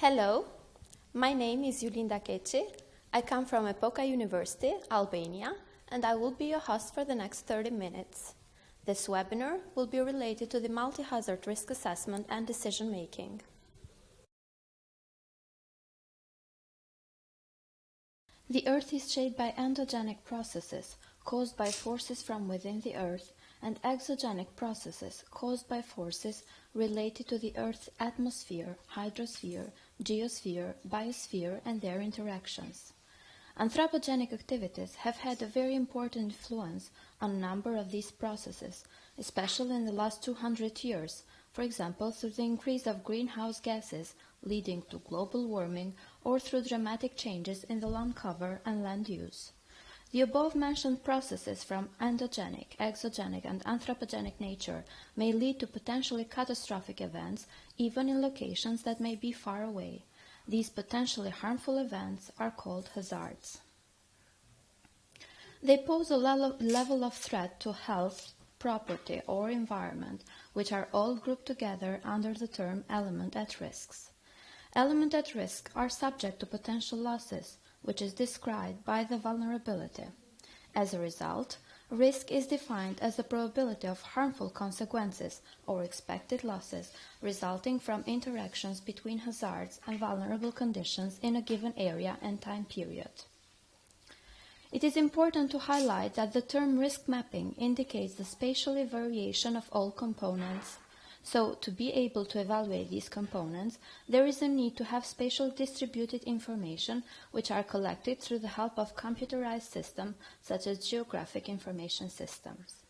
Hello, my name is Julinda Keci. I come from Epoca University, Albania, and I will be your host for the next 30 minutes. This webinar will be related to the multi-hazard risk assessment and decision making. The Earth is shaped by endogenic processes caused by forces from within the Earth and exogenic processes caused by forces related to the Earth's atmosphere, hydrosphere, geosphere, biosphere, and their interactions. Anthropogenic activities have had a very important influence on a number of these processes, especially in the last 200 years, for example, through the increase of greenhouse gases leading to global warming or through dramatic changes in the land cover and land use. The above-mentioned processes from endogenic, exogenic, and anthropogenic nature may lead to potentially catastrophic events, even in locations that may be far away. These potentially harmful events are called hazards. They pose a level of threat to health, property, or environment, which are all grouped together under the term element at risks. Elements at risk are subject to potential losses, which is described by the vulnerability. As a result, risk is defined as the probability of harmful consequences or expected losses resulting from interactions between hazards and vulnerable conditions in a given area and time period. It is important to highlight that the term risk mapping indicates the spatial variation of all components. So, to be able to evaluate these components, there is a need to have spatial distributed information which are collected through the help of computerized systems such as geographic information systems.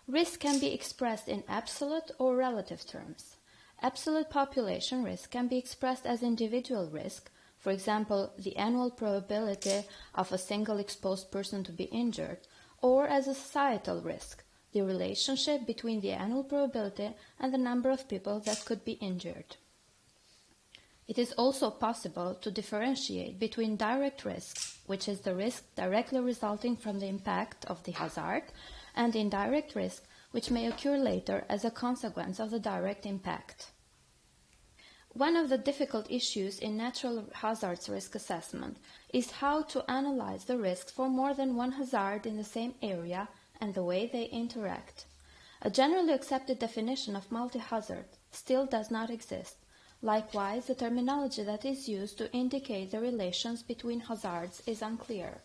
Risk can be expressed in absolute or relative terms. Absolute population risk can be expressed as individual risk, for example, the annual probability of a single exposed person to be injured, or as a societal risk, the relationship between the annual probability and the number of people that could be injured. It is also possible to differentiate between direct risks, which is the risk directly resulting from the impact of the hazard, and indirect risk, which may occur later as a consequence of the direct impact. One of the difficult issues in natural hazards risk assessment is how to analyze the risks for more than one hazard in the same area and the way they interact. A generally accepted definition of multi-hazard still does not exist. Likewise, the terminology that is used to indicate the relations between hazards is unclear.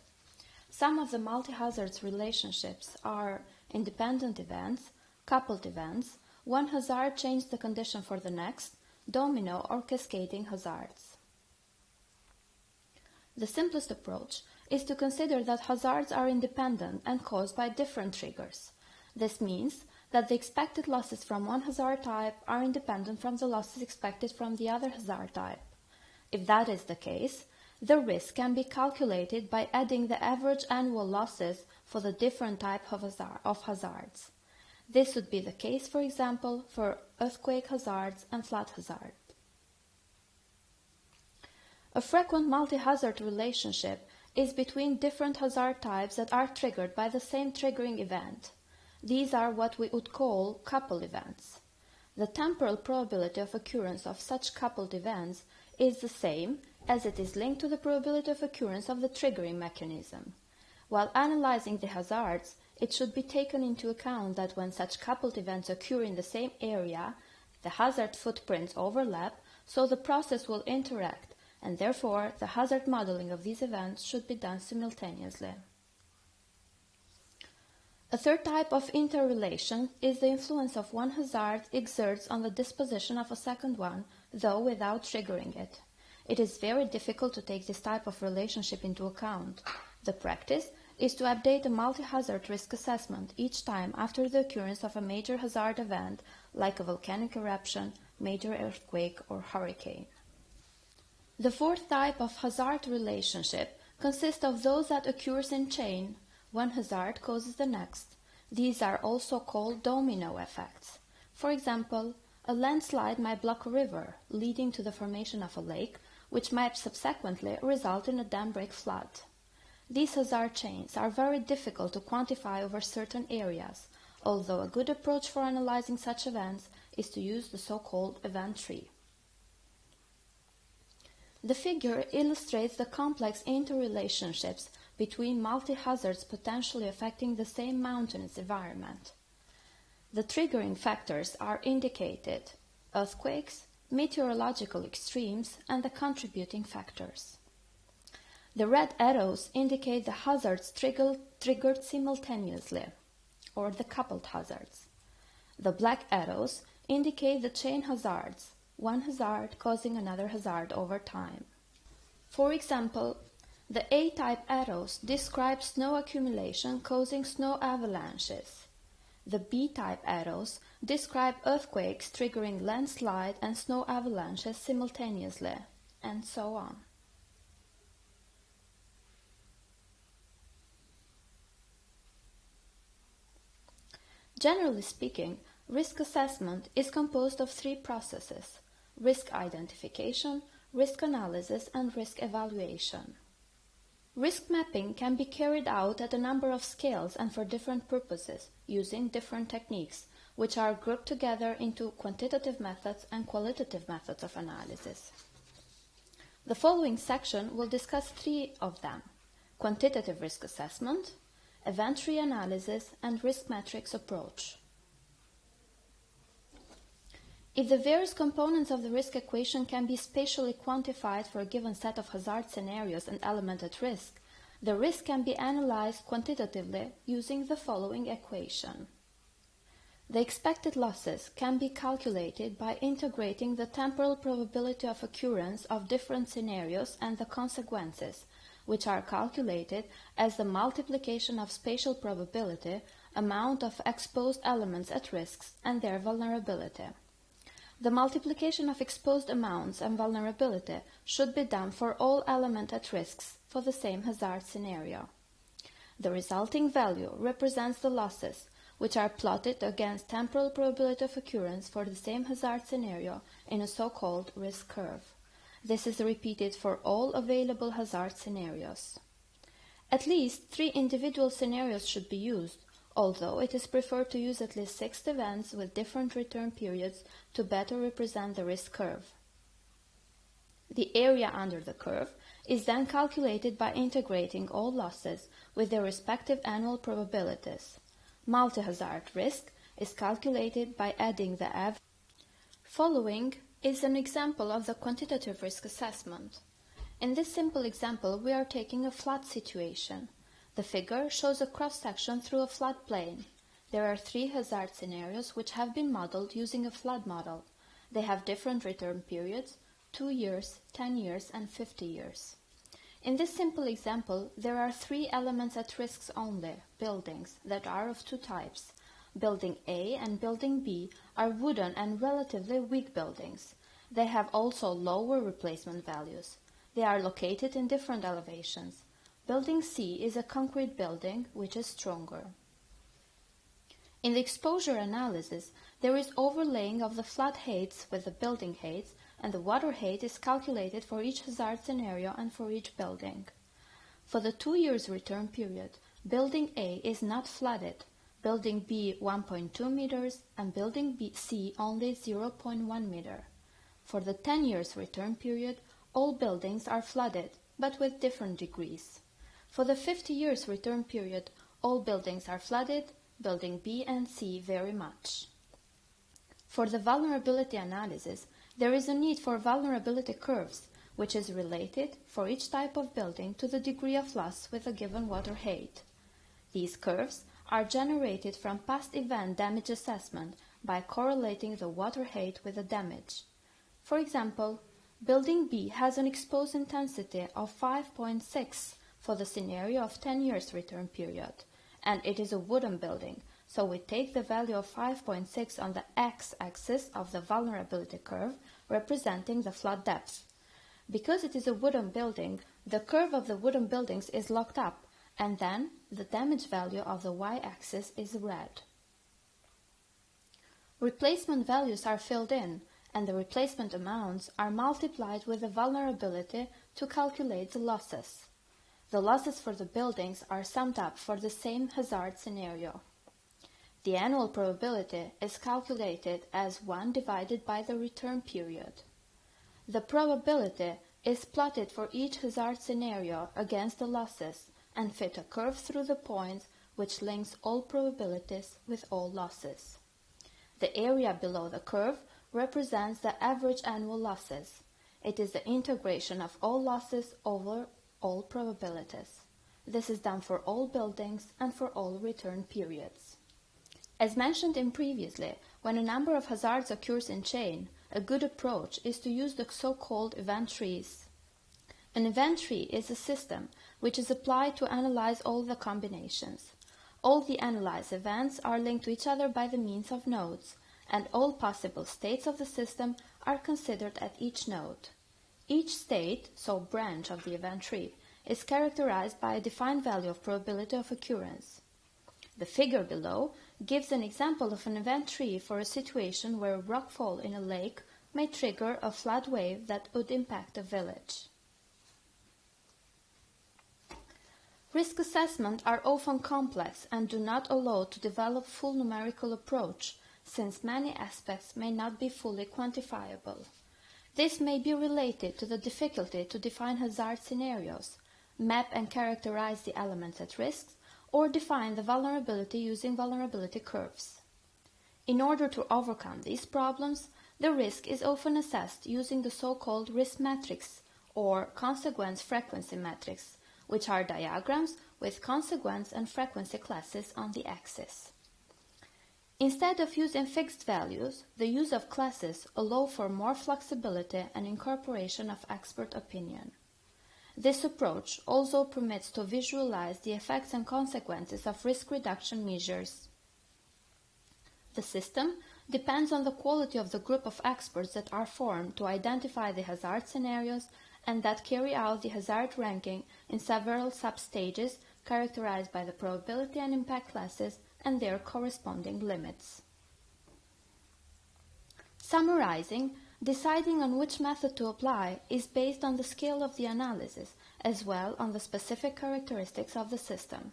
Some of the multi-hazards relationships are independent events, coupled events, one hazard changes the condition for the next, domino or cascading hazards. The simplest approach is to consider that hazards are independent and caused by different triggers. This means that the expected losses from one hazard type are independent from the losses expected from the other hazard type. If that is the case, the risk can be calculated by adding the average annual losses for the different types of hazards. This would be the case, for example, for earthquake hazards and flood hazard. A frequent multi-hazard relationship is between different hazard types that are triggered by the same triggering event. These are what we would call coupled events. The temporal probability of occurrence of such coupled events is the same as it is linked to the probability of occurrence of the triggering mechanism. While analyzing the hazards, it should be taken into account that when such coupled events occur in the same area, the hazard footprints overlap, so the process will interact, and therefore the hazard modeling of these events should be done simultaneously. A third type of interrelation is the influence of one hazard exerts on the disposition of a second one, though without triggering it. It is very difficult to take this type of relationship into account. The practice is to update a multi-hazard risk assessment each time after the occurrence of a major hazard event like a volcanic eruption, major earthquake, or hurricane. The fourth type of hazard relationship consists of those that occurs in chain. One hazard causes the next. These are also called domino effects. For example, a landslide might block a river, leading to the formation of a lake, which might subsequently result in a dam break flood. These hazard chains are very difficult to quantify over certain areas, although a good approach for analyzing such events is to use the so-called event tree. The figure illustrates the complex interrelationships between multi-hazards potentially affecting the same mountainous environment. The triggering factors are indicated: earthquakes, meteorological extremes, and the contributing factors. The red arrows indicate the hazards triggered simultaneously, or the coupled hazards. The black arrows indicate the chain hazards, one hazard causing another hazard over time. For example, the A-type arrows describe snow accumulation causing snow avalanches. The B-type arrows describe earthquakes triggering landslide and snow avalanches simultaneously, and so on. Generally speaking, risk assessment is composed of three processes: risk identification, risk analysis, and risk evaluation. Risk mapping can be carried out at a number of scales and for different purposes, using different techniques, which are grouped together into quantitative methods and qualitative methods of analysis. The following section will discuss three of them: quantitative risk assessment, event tree analysis, and risk matrix approach. If the various components of the risk equation can be spatially quantified for a given set of hazard scenarios and element at risk, the risk can be analyzed quantitatively using the following equation. The expected losses can be calculated by integrating the temporal probability of occurrence of different scenarios and the consequences, which are calculated as the multiplication of spatial probability, amount of exposed elements at risks, and their vulnerability. The multiplication of exposed amounts and vulnerability should be done for all element at risks for the same hazard scenario. The resulting value represents the losses, which are plotted against temporal probability of occurrence for the same hazard scenario in a so-called risk curve. This is repeated for all available hazard scenarios. At least 3 individual scenarios should be used, although it is preferred to use at least 6 events with different return periods to better represent the risk curve. The area under the curve is then calculated by integrating all losses with their respective annual probabilities. Multi-hazard risk is calculated by adding the average. Following is an example of the quantitative risk assessment. In this simple example, we are taking a flat situation. The figure shows a cross-section through a flat plane. There are 3 hazard scenarios which have been modeled using a flood model. They have different return periods: 2 years, 10 years, and 50 years. In this simple example, there are 3 elements at risks only, buildings, that are of 2 types. Building A and Building B are wooden and relatively weak buildings. They have also lower replacement values. They are located in different elevations. Building C is a concrete building, which is stronger. In the exposure analysis, there is overlaying of the flood heights with the building heights, and the water height is calculated for each hazard scenario and for each building. For the 2 years return period, Building A is not flooded, Building B 1.2 meters, and Building C only 0.1 meter. For the 10 years return period, all buildings are flooded, but with different degrees. For the 50 years return period, all buildings are flooded, Building B and C very much. For the vulnerability analysis, there is a need for vulnerability curves, which is related for each type of building to the degree of loss with a given water height. These curves are generated from past event damage assessment by correlating the water height with the damage. For example, Building B has an exposed intensity of 5.6 for the scenario of 10 years return period, and it is a wooden building, so we take the value of 5.6 on the x-axis of the vulnerability curve, representing the flood depth. Because it is a wooden building, the curve of the wooden buildings is locked up, and then the damage value of the y-axis is red. Replacement values are filled in, and the replacement amounts are multiplied with the vulnerability to calculate the losses. The losses for the buildings are summed up for the same hazard scenario. The annual probability is calculated as 1 divided by the return period. The probability is plotted for each hazard scenario against the losses and fit a curve through the points which links all probabilities with all losses. The area below the curve represents the average annual losses. It is the integration of all losses over all probabilities. This is done for all buildings and for all return periods. As mentioned previously, when a number of hazards occurs in chain, a good approach is to use the so-called event trees. An event tree is a system which is applied to analyze all the combinations. All the analyzed events are linked to each other by the means of nodes, and all possible states of the system are considered at each node. Each state, so branch of the event tree, is characterized by a defined value of probability of occurrence. The figure below gives an example of an event tree for a situation where a rockfall in a lake may trigger a flood wave that would impact a village. Risk assessments are often complex and do not allow to develop full numerical approach, since many aspects may not be fully quantifiable. This may be related to the difficulty to define hazard scenarios, map and characterize the elements at risk, or define the vulnerability using vulnerability curves. In order to overcome these problems, the risk is often assessed using the so-called risk matrix or consequence frequency matrix, which are diagrams with consequence and frequency classes on the axis. Instead of using fixed values, the use of classes allows for more flexibility and incorporation of expert opinion. This approach also permits to visualize the effects and consequences of risk reduction measures. The system depends on the quality of the group of experts that are formed to identify the hazard scenarios and that carry out the hazard ranking in several sub-stages characterized by the probability and impact classes and their corresponding limits. Summarizing, deciding on which method to apply is based on the scale of the analysis as well on the specific characteristics of the system.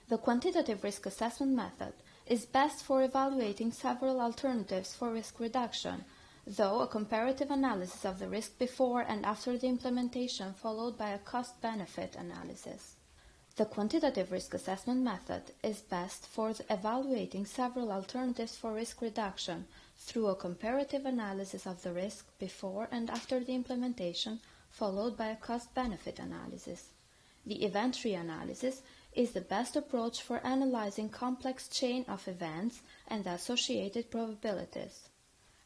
The quantitative risk assessment method is best for evaluating several alternatives for risk reduction, though a comparative analysis of the risk before and after the implementation followed by a cost-benefit analysis. The quantitative risk assessment method is best for evaluating several alternatives for risk reduction through a comparative analysis of the risk before and after the implementation followed by a cost-benefit analysis. The event tree analysis is the best approach for analyzing complex chain of events and the associated probabilities.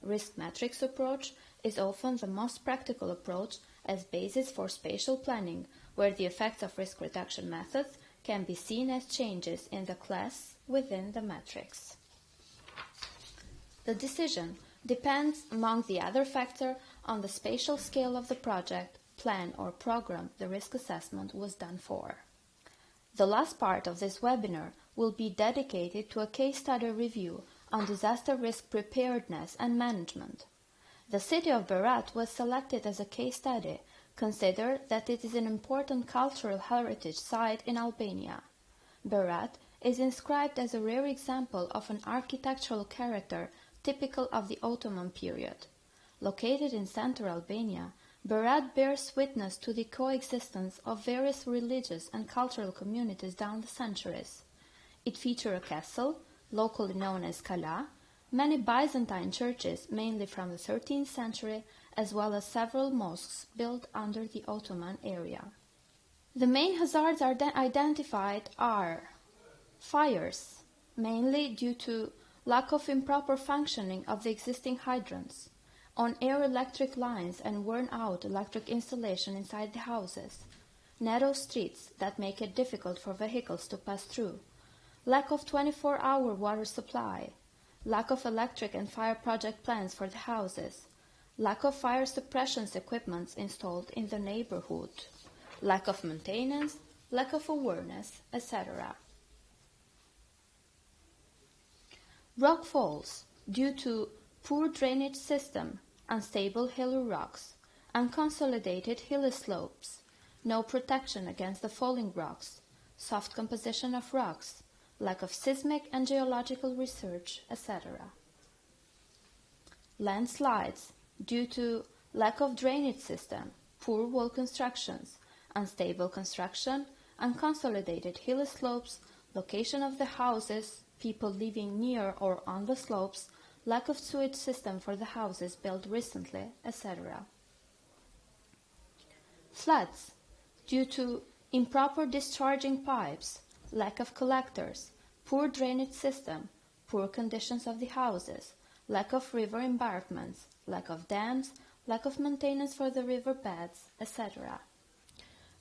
Risk matrix approach is often the most practical approach as basis for spatial planning, where the effects of risk reduction methods can be seen as changes in the class within the matrix. The decision depends, among the other factors, on the spatial scale of the project, plan or program the risk assessment was done for. The last part of this webinar will be dedicated to a case study review on disaster risk preparedness and management. The city of Berat was selected as a case study. Consider that it is an important cultural heritage site in Albania. Berat is inscribed as a rare example of an architectural character typical of the Ottoman period. Located in central Albania, Berat bears witness to the coexistence of various religious and cultural communities down the centuries. It features a castle, locally known as Kala, many Byzantine churches, mainly from the 13th century, as well as several mosques built under the Ottoman era. The main hazards identified are fires, mainly due to lack of improper functioning of the existing hydrants, on-air electric lines and worn-out electric installation inside the houses, narrow streets that make it difficult for vehicles to pass through, lack of 24-hour water supply, lack of electric and fire project plans for the houses, lack of fire suppression equipment installed in the neighborhood, lack of maintenance, lack of awareness, etc. Rock falls due to poor drainage system, unstable hilly rocks, unconsolidated hilly slopes, no protection against the falling rocks, soft composition of rocks, lack of seismic and geological research, etc. Landslides due to lack of drainage system, poor wall constructions, unstable construction, unconsolidated hill slopes, location of the houses, people living near or on the slopes, lack of sewage system for the houses built recently, etc. Floods due to improper discharging pipes, lack of collectors, poor drainage system, poor conditions of the houses, lack of river embankments, lack of dams, lack of maintenance for the river beds, etc.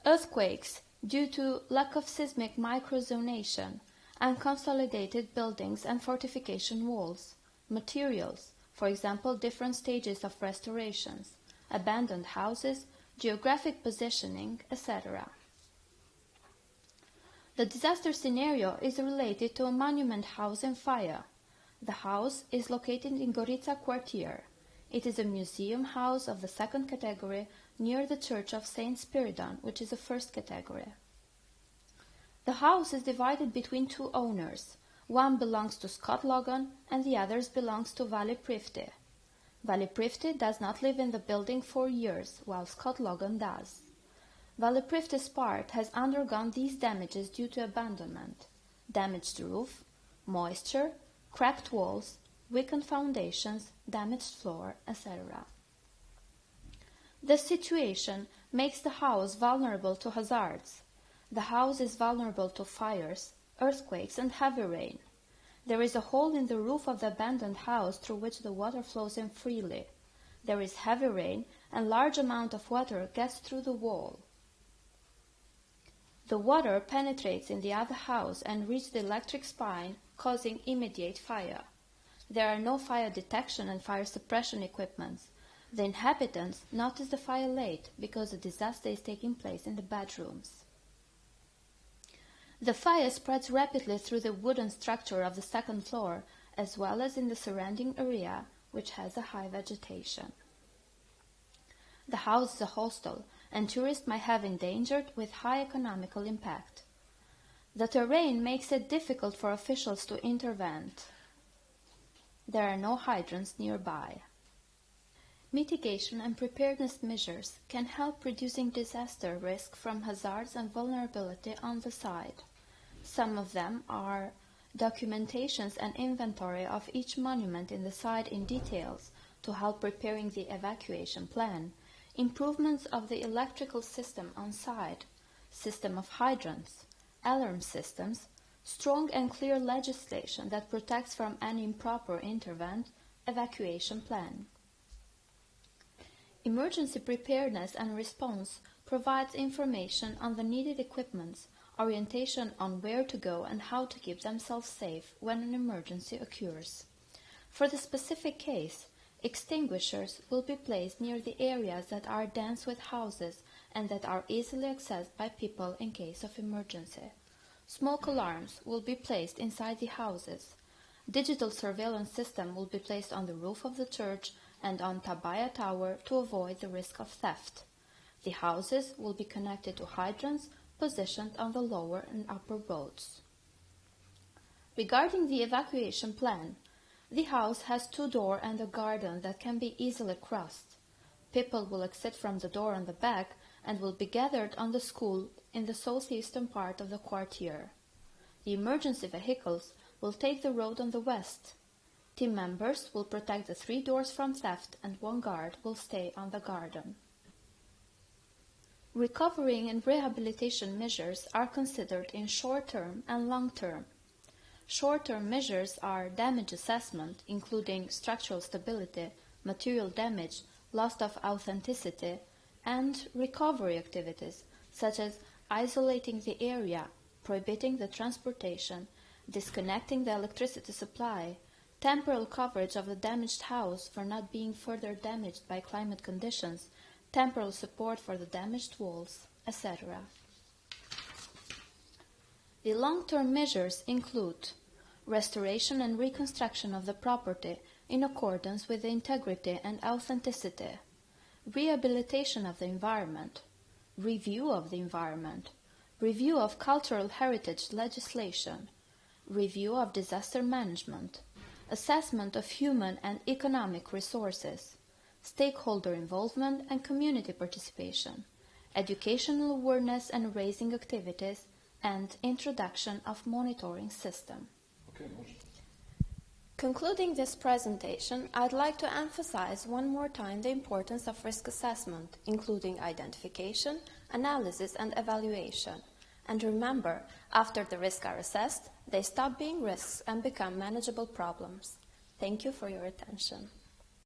Earthquakes due to lack of seismic microzonation, unconsolidated buildings and fortification walls, materials, for example different stages of restorations, abandoned houses, geographic positioning, etc. The disaster scenario is related to a monument house in fire. The house is located in Gorica Quartier. It is a museum house of the second category near the Church of Saint Spiridon, which is the first category. The house is divided between two owners. One belongs to Scott Logan and the other belongs to Vali Prifty. Vali Prifty does not live in the building for years, while Scott Logan does. Vali Prifty's part has undergone these damages due to abandonment: damaged roof, moisture, cracked walls, weakened foundations, damaged floor, etc. The situation makes the house vulnerable to hazards. The house is vulnerable to fires, earthquakes, and heavy rain. There is a hole in the roof of the abandoned house through which the water flows in freely. There is heavy rain, and large amount of water gets through the wall. The water penetrates in the other house and reaches the electric spine, causing immediate fire. There are no fire detection and fire suppression equipments. The inhabitants notice the fire late because the disaster is taking place in the bedrooms. The fire spreads rapidly through the wooden structure of the second floor, as well as in the surrounding area, which has a high vegetation. The house is a hostel, and tourists might have endangered with high economical impact. The terrain makes it difficult for officials to intervene. There are no hydrants nearby. Mitigation and preparedness measures can help reducing disaster risk from hazards and vulnerability on the site. Some of them are documentations and inventory of each monument in the site in details to help preparing the evacuation plan, improvements of the electrical system on site, system of hydrants, alarm systems, strong and clear legislation that protects from any improper intervention, evacuation plan. Emergency preparedness and response provides information on the needed equipments, orientation on where to go and how to keep themselves safe when an emergency occurs. For the specific case, extinguishers will be placed near the areas that are dense with houses and that are easily accessed by people in case of emergency. Smoke alarms will be placed inside the houses. Digital surveillance system will be placed on the roof of the church and on Tabaya Tower to avoid the risk of theft. The houses will be connected to hydrants positioned on the lower and upper roads. Regarding the evacuation plan, the house has two doors and a garden that can be easily crossed. People will exit from the door on the back and will be gathered on the school in the southeastern part of the quartier. The emergency vehicles will take the road on the west. Team members will protect the three doors from theft and one guard will stay on the garden. Recovery and rehabilitation measures are considered in short-term and long-term. Short-term measures are damage assessment, including structural stability, material damage, loss of authenticity, and recovery activities, such as isolating the area, prohibiting the transportation, disconnecting the electricity supply, temporal coverage of the damaged house for not being further damaged by climate conditions, temporal support for the damaged walls, etc. The long-term measures include restoration and reconstruction of the property in accordance with the integrity and authenticity, rehabilitation of the environment, review of the environment, review of cultural heritage legislation, review of disaster management, assessment of human and economic resources, stakeholder involvement and community participation, educational awareness and raising activities, and introduction of monitoring system. Okay, Concluding this presentation, I'd like to emphasize one more time the importance of risk assessment, including identification, analysis, and evaluation. And remember, after the risks are assessed, they stop being risks and become manageable problems. Thank you for your attention.